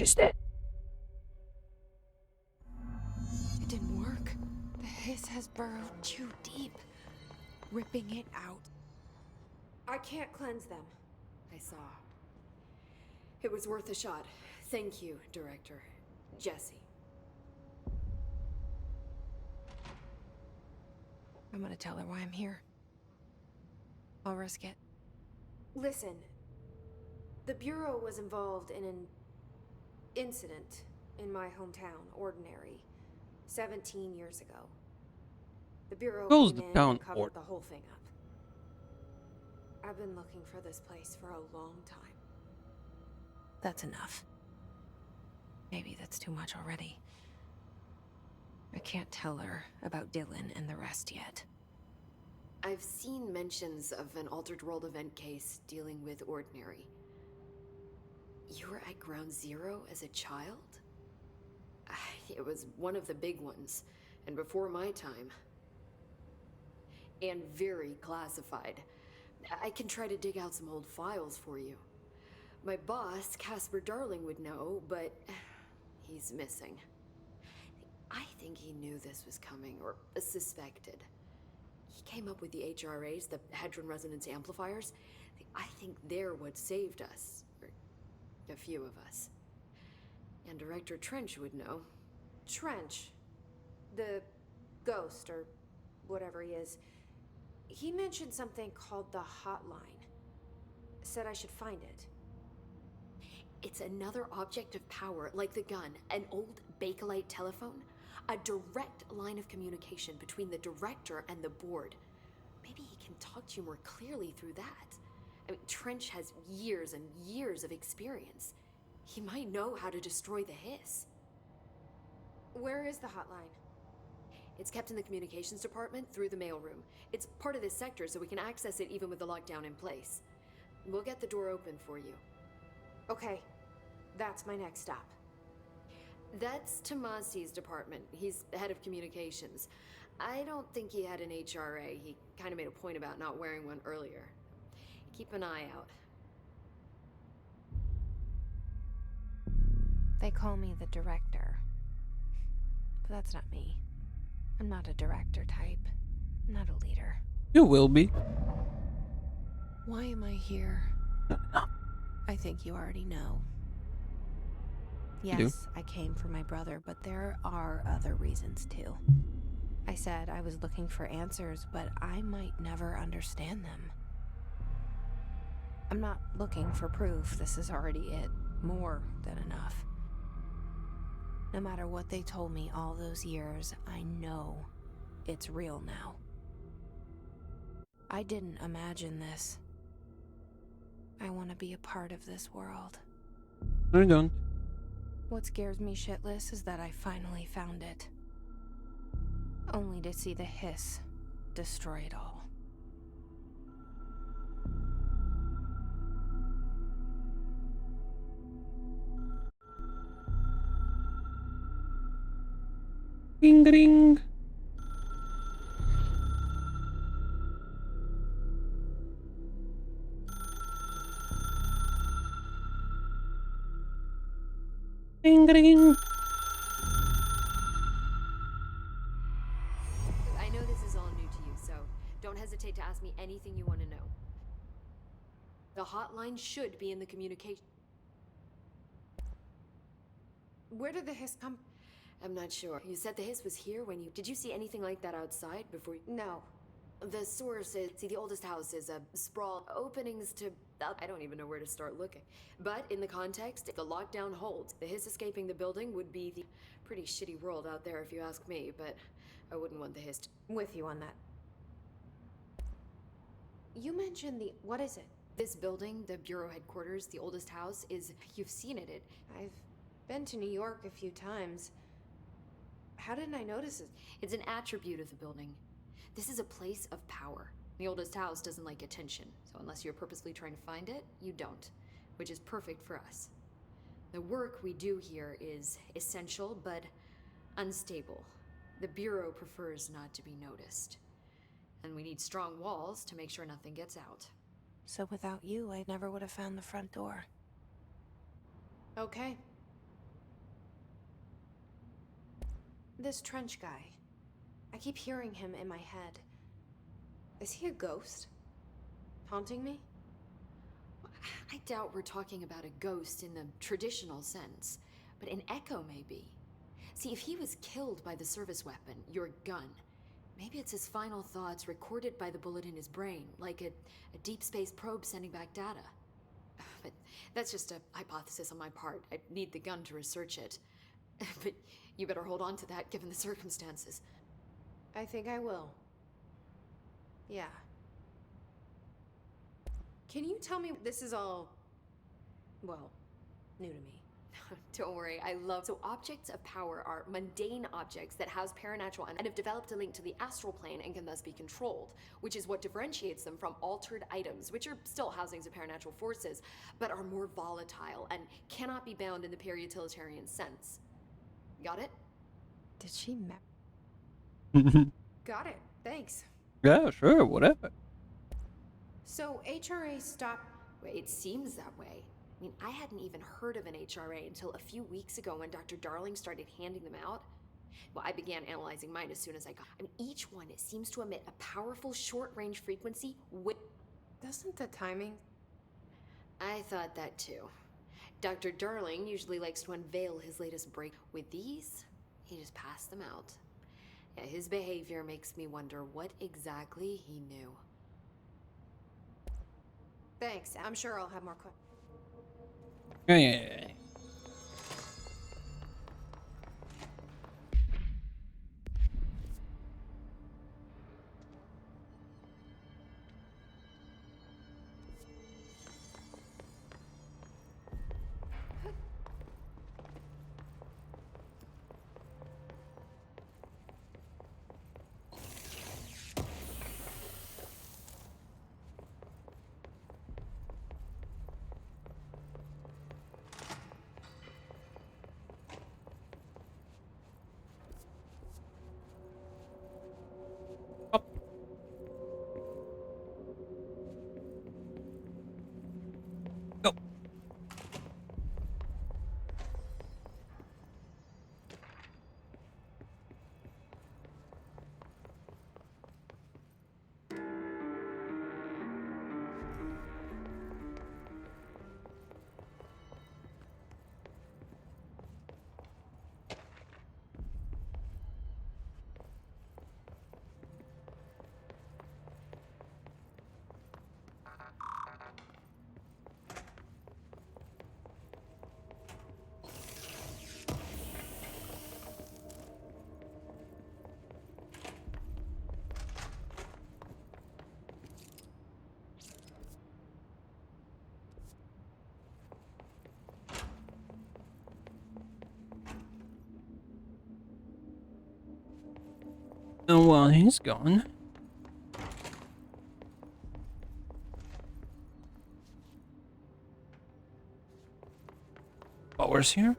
she's dead. It didn't work. The hiss has burrowed too deep, ripping it out. I can't cleanse them. I saw. It was worth a shot. Thank you, Director. Jesse. I'm gonna tell her why I'm here. I'll risk it. Listen. The Bureau was involved in an incident in my hometown, Ordinary, 17 years ago. The Bureau Goes came in down and covered Ord- the whole thing up. I've been looking for this place for a long time. That's enough. Maybe that's too much already. I can't tell her about Dylan and the rest yet. I've seen mentions of an Altered World event case dealing with Ordinary. You were at Ground Zero as a child? It was one of the big ones, and before my time. And very classified. I can try to dig out some old files for you. My boss, Casper Darling, would know, but he's missing. I think he knew this was coming, or suspected. He came up with the HRAs, the Hadron Resonance Amplifiers. I think they're what saved us. Or a few of us. And Director Trench would know. Trench? The ghost, or whatever he is. He mentioned something called the Hotline. Said I should find it. It's another object of power, like the gun, an old Bakelite telephone. A direct line of communication between the director and the board. Maybe he can talk to you more clearly through that. I mean, Trench has years and years of experience. He might know how to destroy the hiss. Where is the hotline? It's kept in the communications department through the mailroom. It's part of this sector, so we can access it even with the lockdown in place. We'll get the door open for you. Okay, that's my next stop. That's Tomasi's department. He's head of communications. I don't think he had an HRA. He kind of made a point about not wearing one earlier. Keep an eye out. They call me the director. But that's not me. I'm not a director type. I'm not a leader. You will be. Why am I here? Not enough. I think you already know. Yes, I came for my brother, but there are other reasons too. I said I was looking for answers, but I might never understand them. I'm not looking for proof. This is already it. More than enough. No matter what they told me all those years, I know it's real now. I didn't imagine this. I want to be a part of this world. No, you don't. What scares me shitless is that I finally found it. Only to see the hiss destroy it all. Ring ring. Ring ring. I know this is all new to you, so don't hesitate to ask me anything you want to know. The hotline should be in the communication. Where did the hiss come? I'm not sure. You said the hiss was here when you... Did you see anything like that outside before you... No. The source is... See, the oldest house is a sprawl. Openings to... I don't even know where to start looking. But in the context, if the lockdown holds, the hiss escaping the building would be the... Pretty shitty world out there if you ask me, but I wouldn't want the hiss to... With you on that. You mentioned the... What is it? This building, the Bureau headquarters, the oldest house, is... You've seen it. I've been to New York a few times. How didn't I notice it? It's an attribute of the building. This is a place of power. The oldest house doesn't like attention, so unless you're purposely trying to find it, you don't, which is perfect for us. The work we do here is essential, but unstable. The Bureau prefers not to be noticed. And we need strong walls to make sure nothing gets out. So without you, I never would have found the front door. Okay. This trench guy. I keep hearing him in my head. Is he a ghost? Haunting me? I doubt we're talking about a ghost in the traditional sense, but an echo maybe. See, if he was killed by the service weapon, your gun, maybe it's his final thoughts recorded by the bullet in his brain, like a deep space probe sending back data. But that's just a hypothesis on my part. I'd need the gun to research it. But you better hold on to that given the circumstances. I think I will. Yeah. Can you tell me this is all, well, new to me? Don't worry, I love. So objects of power are mundane objects that house paranatural and have developed a link to the astral plane and can thus be controlled, which is what differentiates them from altered items, which are still housings of paranatural forces, but are more volatile and cannot be bound in the pure utilitarian sense. Got it? Did she Got it. Thanks. Yeah, sure, whatever. So HRA stopped. Wait, it seems that way. I mean, I hadn't even heard of an HRA until a few weeks ago when Dr. Darling started handing them out. Well, I began analyzing mine as soon as I got. I mean, each one seems to emit a powerful short-range frequency with. Doesn't the timing? I thought that too. Dr. Darling usually likes to unveil his latest break. With these, he just passed them out. Yeah, his behavior makes me wonder what exactly he knew. Thanks. I'm sure I'll have more questions. Yeah. Up. Go. And while he's gone, Bowers here.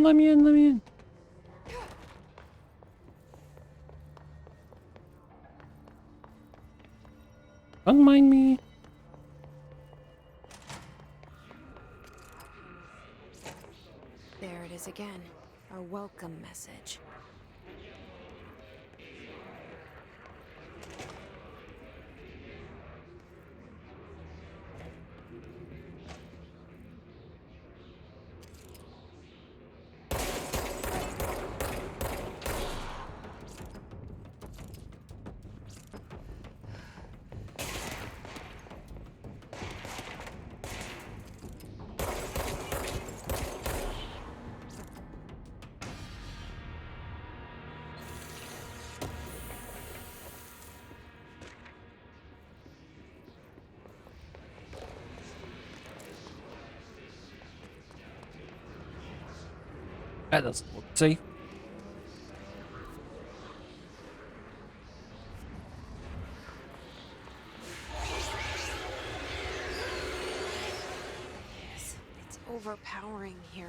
Let me in. Don't mind me. There it is again. Our welcome message. That doesn't look safe. It's overpowering here.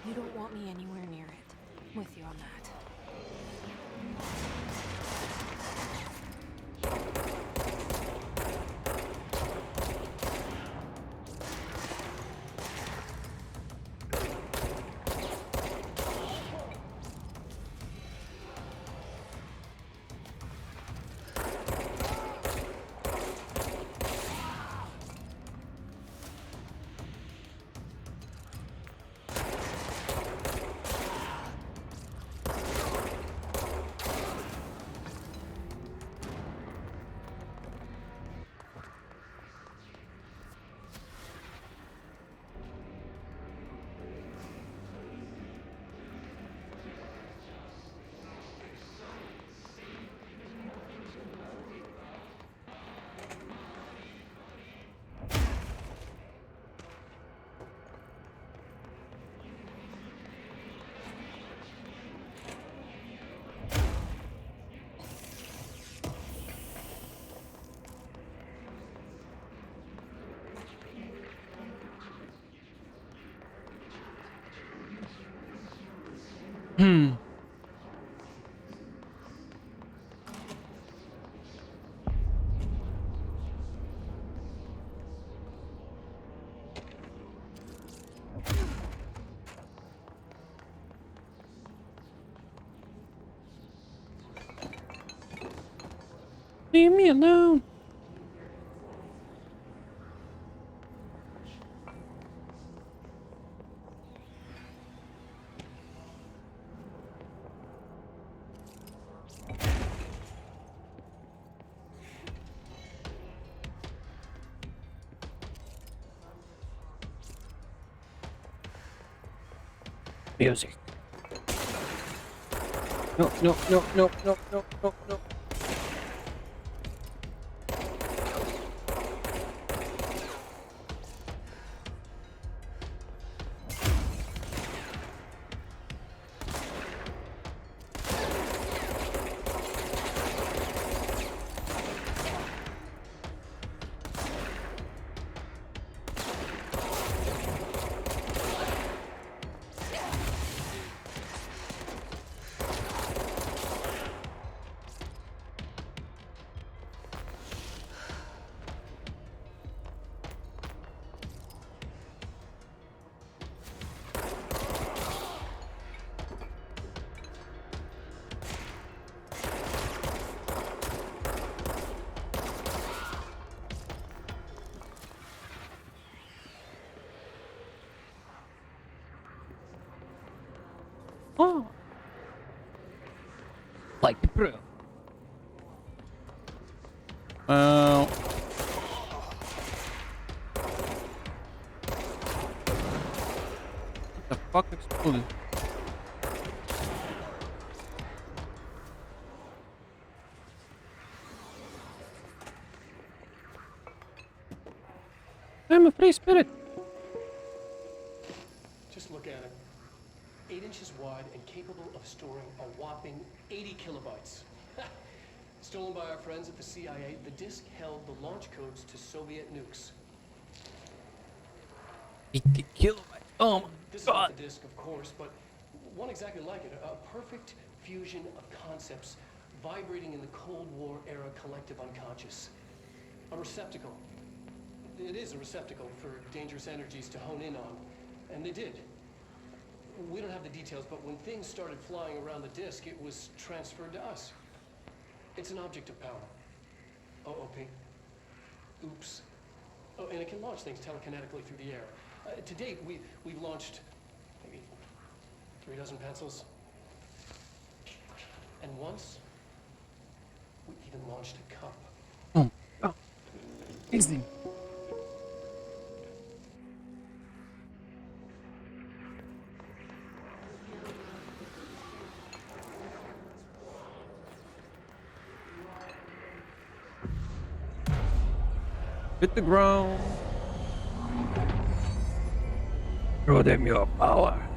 You don't want me anywhere near it. I'm with you on that. Leave me alone. Music. No, no, no, no, no, no, no, no. Oh. Like the pro. What the fuck exploded? I'm a free spirit. Just look at it. 8 inches wide and capable of storing a whopping 80 kilobytes. Stolen by our friends at the CIA, the disk held the launch codes to Soviet nukes. 80 kilobytes. Oh my This is god. not the disk, of course, but one exactly like it. A perfect fusion of concepts vibrating in the Cold War era collective unconscious. A receptacle. It is a receptacle for dangerous energies to hone in on. And they did. We don't have the details, but when things started flying around the disk, it was transferred to us. It's an object of power. OOP. Oops. Oh, and it can launch things telekinetically through the air. To date, we've launched maybe 3 dozen pencils. And once, we even launched a cup. Oh, oh. Easy. Hit the ground. Show them your power.